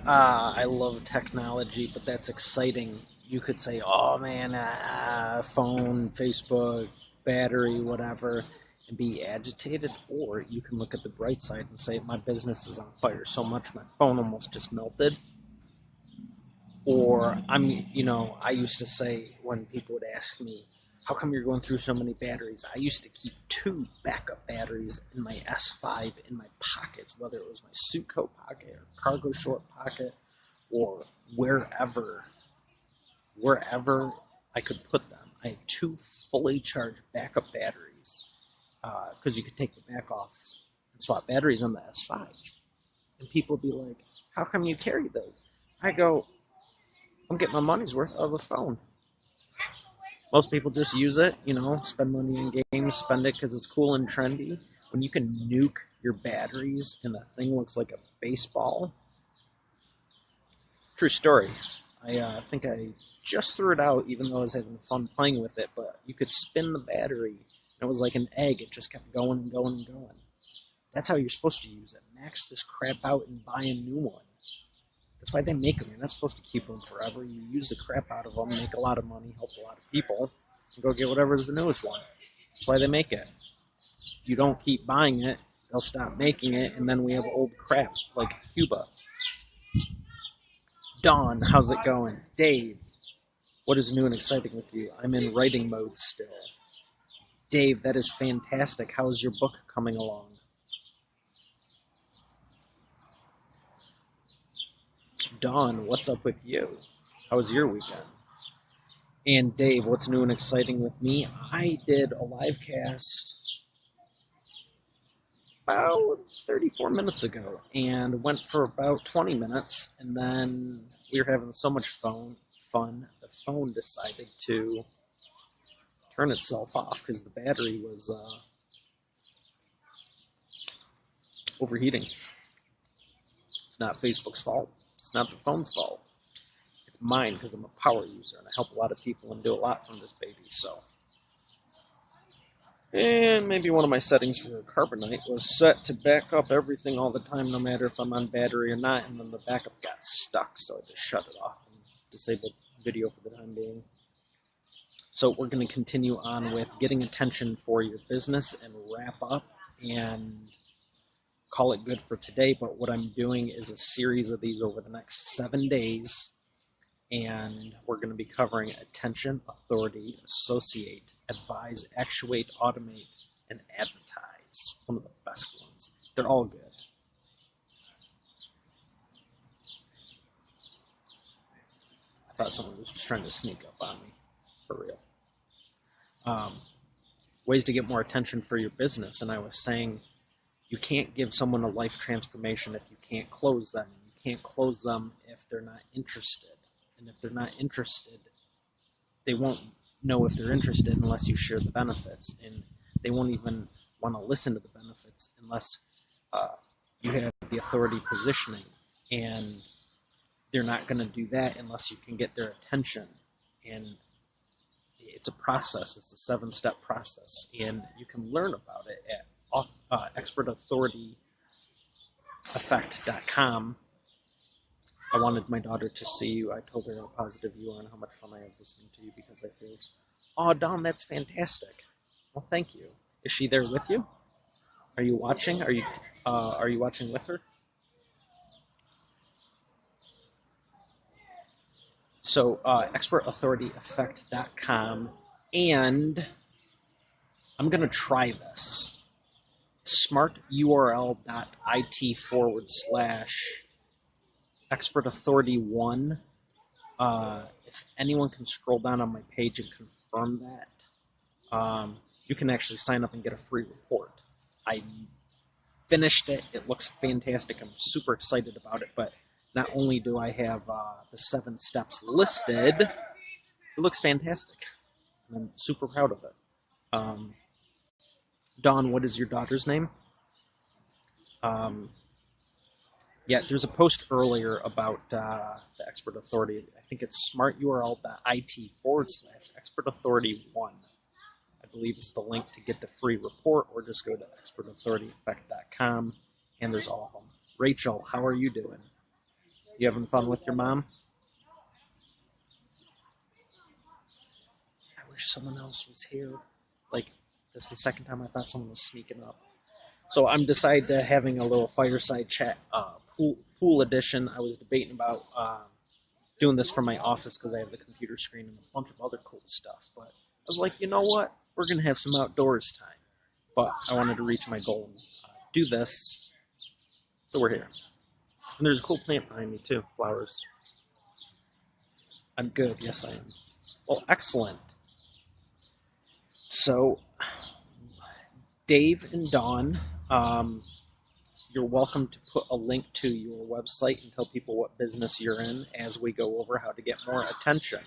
I love technology, but that's exciting. You could say, oh man, phone, Facebook, battery, whatever, and be agitated. Or you can look at the bright side and say, my business is on fire so much my phone almost just melted. Or I used to say when people would ask me, how come you're going through so many batteries? I used to keep 2 backup batteries in my S5 in my pockets, whether it was my suit coat pocket or cargo short pocket or wherever I could put them. I had 2 fully charged backup batteries because you could take the back off and swap batteries on the S5. And people would be like, how come you carry those? I go, I'm getting my money's worth out of the phone. Most people just use it, spend money in games, spend it because it's cool and trendy. When you can nuke your batteries and the thing looks like a baseball. True story. I think I just threw it out, even though I was having fun playing with it, but you could spin the battery, and it was like an egg. It just kept going and going and going. That's how you're supposed to use it. Max this crap out and buy a new one. That's why they make them. You're not supposed to keep them forever. You use the crap out of them, make a lot of money, help a lot of people, and go get whatever's the newest one. That's why they make it. You don't keep buying it, they'll stop making it, and then we have old crap like Cuba. Dawn, how's it going? Dave, what is new and exciting with you? I'm in writing mode still. Dave, that is fantastic. How is your book coming along? Dawn, what's up with you? How was your weekend? And Dave, what's new and exciting with me? I did a live cast about 34 minutes ago and went for about 20 minutes, and then we were having so much fun. The phone decided to turn itself off because the battery was overheating. It's not Facebook's fault. It's not the phone's fault. It's mine because I'm a power user and I help a lot of people and do a lot from this baby. So, and maybe one of my settings for Carbonite was set to back up everything all the time, no matter if I'm on battery or not. And then the backup got stuck, so I just shut it off and disabled video for the time being. So we're going to continue on with getting attention for your business and wrap up and call it good for today. But what I'm doing is a series of these over the next 7 days, and we're going to be covering attention, authority, associate, advise, actuate, automate, and advertise. One of the best ones. They're all good. I thought someone was just trying to sneak up on me. For real. Ways to get more attention for your business, and I was saying you can't give someone a life transformation if you can't close them. You can't close them if they're not interested. And if they're not interested, they won't know if they're interested unless you share the benefits. And they won't even want to listen to the benefits unless you have the authority positioning. And they're not going to do that unless you can get their attention. And it's a process. It's a 7-step process. And you can learn about it at expertauthorityeffect.com. I wanted my daughter to see you. I told her how positive you are and how much fun I have listening to you because I feel, oh, Dom, that's fantastic. Well, thank you. Is she there with you? Are you watching? Are you watching with her? So, expertauthorityeffect.com, and I'm going to try this. smarturl.it/expertauthority1. If anyone can scroll down on my page and confirm that, you can actually sign up and get a free report. I finished it. It looks fantastic. I'm super excited about it, but not only do I have the 7 steps listed, it looks fantastic. I'm super proud of it. Dawn, what is your daughter's name? Yeah, there's a post earlier about the Expert Authority. I think it's smarturl.it/expertauthority1. I believe it's the link to get the free report, or just go to expertauthorityeffect.com, and there's all of them. Rachel, how are you doing? You having fun with your mom? I wish someone else was here. Like, this is the second time I thought someone was sneaking up. So I'm decided to having a little fireside chat pool edition. I was debating about doing this from my office because I have the computer screen and a bunch of other cool stuff. But I was like, you know what? We're going to have some outdoors time. But I wanted to reach my goal and do this. So we're here. And there's a cool plant behind me too, flowers. I'm good. Yes, I am. Well, excellent. So, Dave and Dawn, you're welcome to put a link to your website and tell people what business you're in as we go over how to get more attention.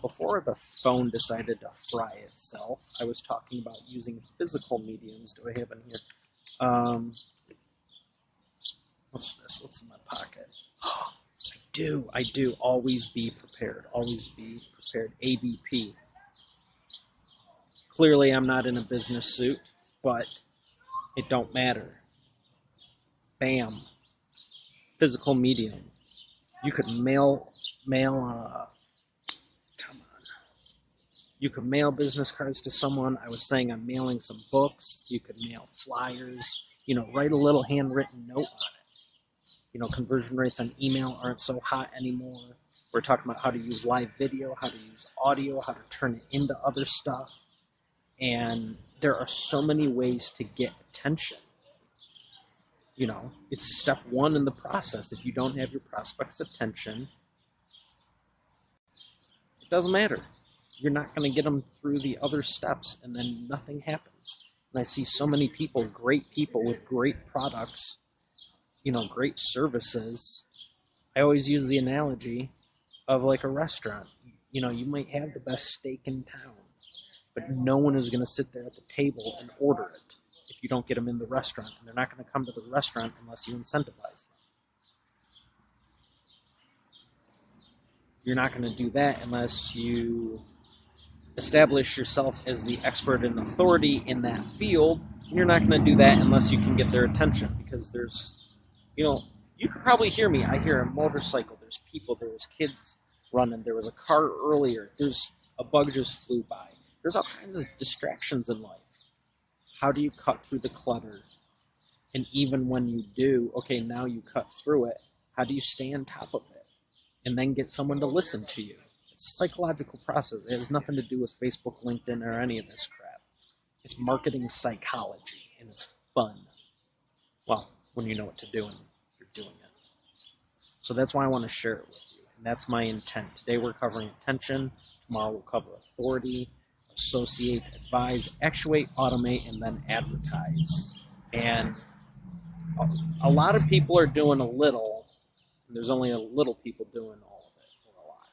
Before the phone decided to fry itself, I was talking about using physical mediums. Do I have in here? What's this? What's in my pocket? I do. Always be prepared. Always be prepared. ABP. Clearly, I'm not in a business suit, but it don't matter. Bam. Physical medium. You could mail. Come on. You could mail business cards to someone. I was saying I'm mailing some books. You could mail flyers. Write a little handwritten note on it. Conversion rates on email aren't so hot anymore. We're talking about how to use live video, how to use audio, how to turn it into other stuff. And there are so many ways to get attention. It's step one in the process. If you don't have your prospects' attention, it doesn't matter. You're not going to get them through the other steps, and then nothing happens. And I see so many people, great people with great products, great services. I always use the analogy of like a restaurant. You might have the best steak in town, but no one is going to sit there at the table and order it if you don't get them in the restaurant. And they're not going to come to the restaurant unless you incentivize them. You're not going to do that unless you establish yourself as the expert and authority in that field. And you're not going to do that unless you can get their attention, because there's, you can probably hear me. I hear a motorcycle. There's people. There was kids running. There was a car earlier. There's a bug just flew by. There's all kinds of distractions in life. How do you cut through the clutter? And even when you do, okay, now you cut through it, how do you stay on top of it? And then get someone to listen to you. It's a psychological process. It has nothing to do with Facebook, LinkedIn, or any of this crap. It's marketing psychology, and it's fun. Well, when you know what to do and you're doing it. So that's why I want to share it with you. And that's my intent. Today we're covering attention. Tomorrow we'll cover authority, associate, advise, actuate, automate, and then advertise. And a lot of people are doing a little, and there's only a little people doing all of it, or a lot.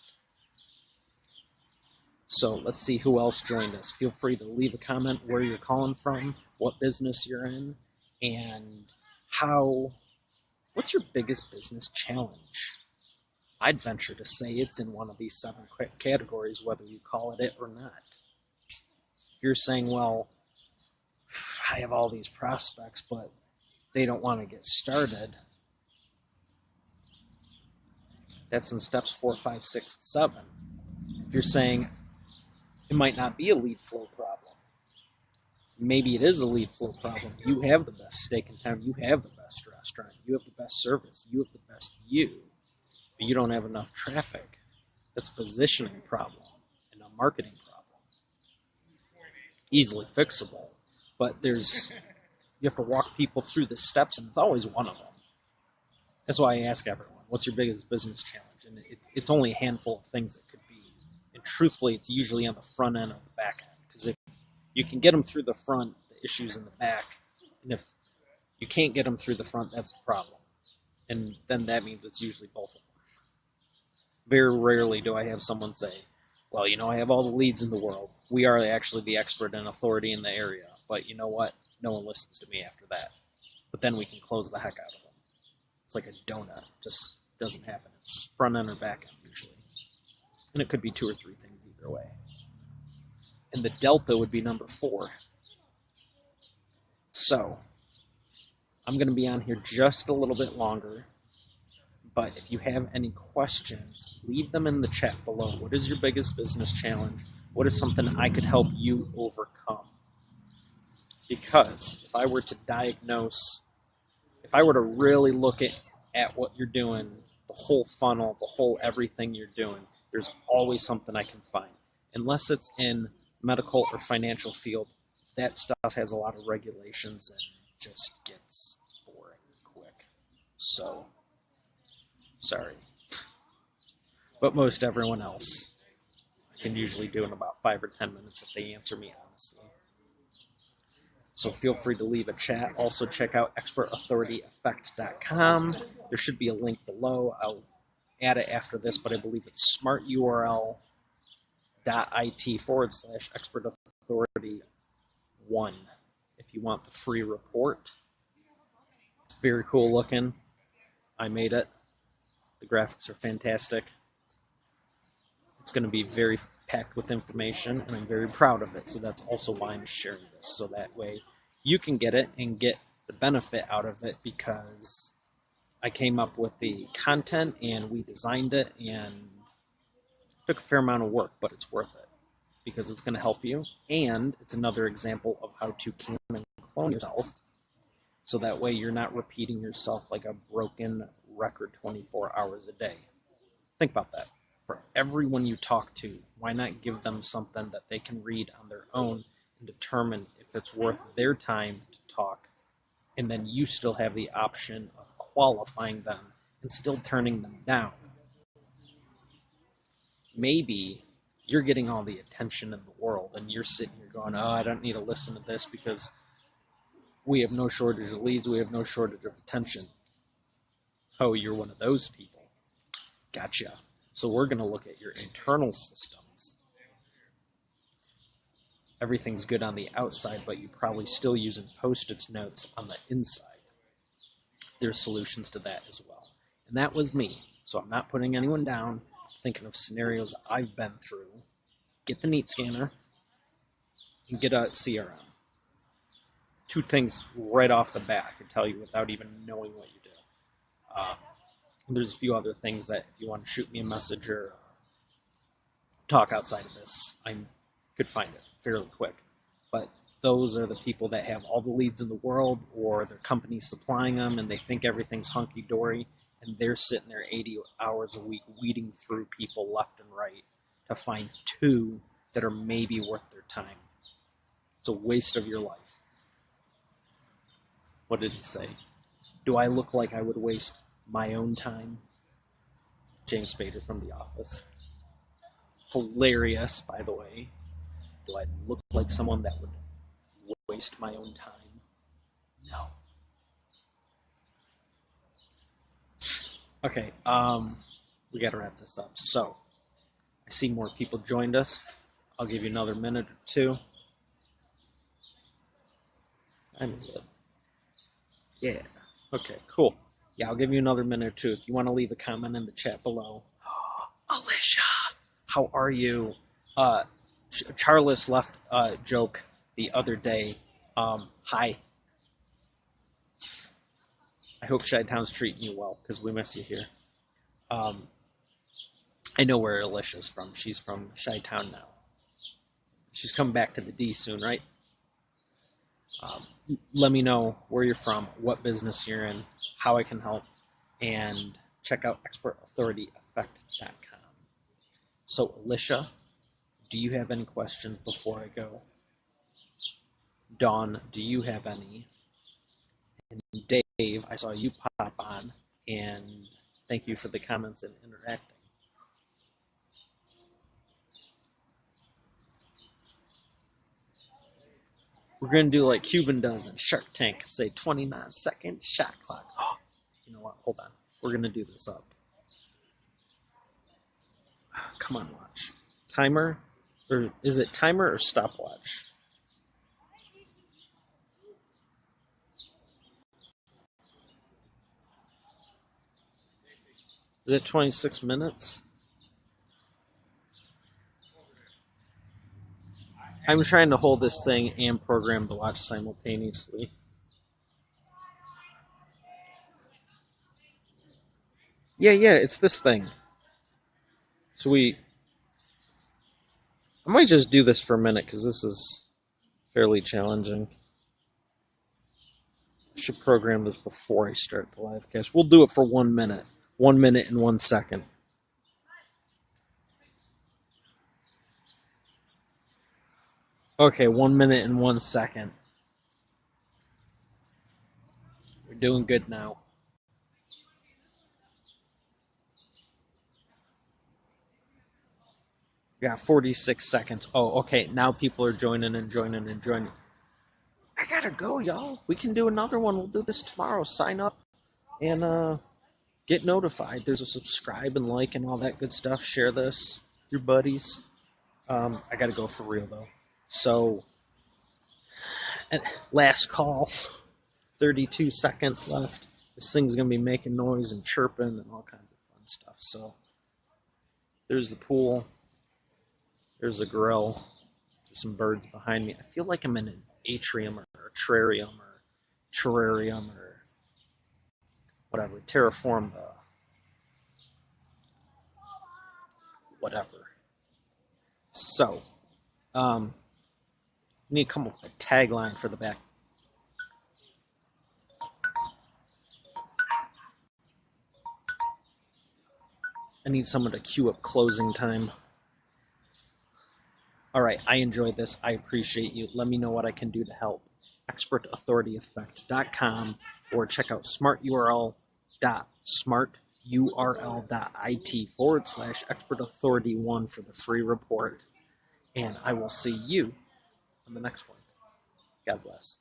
So let's see who else joined us. Feel free to leave a comment where you're calling from, what business you're in, and what's your biggest business challenge? I'd venture to say it's in one of these 7 quick categories, whether you call it or not. If you're saying, well, I have all these prospects, but they don't want to get started, that's in steps 4, 5, 6, 7. If you're saying it might not be a lead flow problem, maybe it is a lead flow problem. You have the best steak in town. You have the best restaurant. You have the best service. You have the best you. But you don't have enough traffic. That's a positioning problem and a marketing problem. Easily fixable. But you have to walk people through the steps, and it's always one of them. That's why I ask everyone, what's your biggest business challenge? And it's only a handful of things it could be. And truthfully, it's usually on the front end or the back end. Because if you can get them through the front, the issue's in the back. And if you can't get them through the front, that's the problem. And then that means it's usually both of them. Very rarely do I have someone say, well, I have all the leads in the world. We are actually the expert and authority in the area. But you know what? No one listens to me after that. But then we can close the heck out of them. It's like a donut. Just doesn't happen. It's front end or back end usually. And it could be 2 or 3 things either way. And the delta would be number 4. So, I'm going to be on here just a little bit longer. But if you have any questions, leave them in the chat below. What is your biggest business challenge? What is something I could help you overcome? Because if I were to diagnose, if I were to really look at what you're doing, the whole funnel, the whole everything you're doing, there's always something I can find. Unless it's in medical or financial field, that stuff has a lot of regulations and just gets boring quick. So, sorry. But most everyone else I can usually do in about 5 or 10 minutes if they answer me honestly. So feel free to leave a chat. Also check out expertauthorityeffect.com. There should be a link below. I'll add it after this, but I believe it's smarturl.it/expertauthority1 if you want the free report. It's very cool looking. I made it. The graphics are fantastic. It's going to be very packed with information, and I'm very proud of it. So that's also why I'm sharing this, so that way you can get it and get the benefit out of it, because I came up with the content and we designed it, and it took a fair amount of work, but it's worth it because it's going to help you, and it's another example of how to can and clone yourself, so that way you're not repeating yourself like a broken record 24 hours a day. Think about that. For everyone you talk to, why not give them something that they can read on their own and determine if it's worth their time to talk, and then you still have the option of qualifying them and still turning them down. Maybe you're getting all the attention in the world and you're sitting here going, oh, I don't need to listen to this because we have no shortage of leads, we have no shortage of attention. Oh, you're one of those people. Gotcha. So we're going to look at your internal systems. Everything's good on the outside, but you're probably still using Post-its notes on the inside. There's solutions to that as well. And that was me. So I'm not putting anyone down. I'm thinking of scenarios I've been through. Get the neat scanner and get a CRM. 2 things right off the bat I can tell you without even knowing what you do. There's a few other things that if you want to shoot me a message or talk outside of this, I could find it fairly quick. But those are the people that have all the leads in the world, or their company's supplying them and they think everything's hunky-dory, and they're sitting there 80 hours a week weeding through people left and right to find 2 that are maybe worth their time. It's a waste of your life. What did he say? Do I look like I would waste my own time? James Spader from The Office. Hilarious, by the way. Do I look like someone that would waste my own time? No. Okay, we gotta wrap this up. So, I see more people joined us. I'll give you another minute or 2. I'm good. Yeah. Okay, cool. Yeah, I'll give you another minute or 2 if you want to leave a comment in the chat below. Alicia, how are you? Charles left a joke the other day. Hi. I hope Chi-Town's treating you well, because we miss you here. I know where Alicia's from. She's from Chi-Town now. She's coming back to the D soon, right? Let me know where you're from, what business you're in, how I can help, and check out expertauthorityeffect.com. So, Alicia, do you have any questions before I go? Dawn, do you have any? And Dave, I saw you pop on, and thank you for the comments and interacting. We're going to do like Cuban does in Shark Tank, say 29-second shot clock. Oh, you know what? Hold on. We're going to do this up. Come on, watch. Timer? Or is it timer or stopwatch? Is it 26 minutes? I'm trying to hold this thing and program the watch simultaneously. Yeah, it's this thing. So I might just do this for a minute because this is fairly challenging. I should program this before I start the live cast. We'll do it for 1 minute. 1 minute and 1 second. Okay, 1 minute and 1 second. We're doing good now. We got 46 seconds. Oh, okay, now people are joining and joining and joining. I gotta go, y'all. We can do another one. We'll do this tomorrow. Sign up and get notified. There's a subscribe and like and all that good stuff. Share this with your buddies. I gotta go for real though. So, last call. 32 seconds left. This thing's gonna be making noise and chirping and all kinds of fun stuff. So, there's the pool. There's the grill. There's some birds behind me. I feel like I'm in an atrium or a terrarium or whatever. Terraform the whatever. So, I need to come up with a tagline for the back. I need someone to queue up closing time. All right, I enjoyed this. I appreciate you. Let me know what I can do to help. ExpertAuthorityEffect.com or check out smarturl.it/expertauthority1 for the free report. And I will see you on the next one. God bless.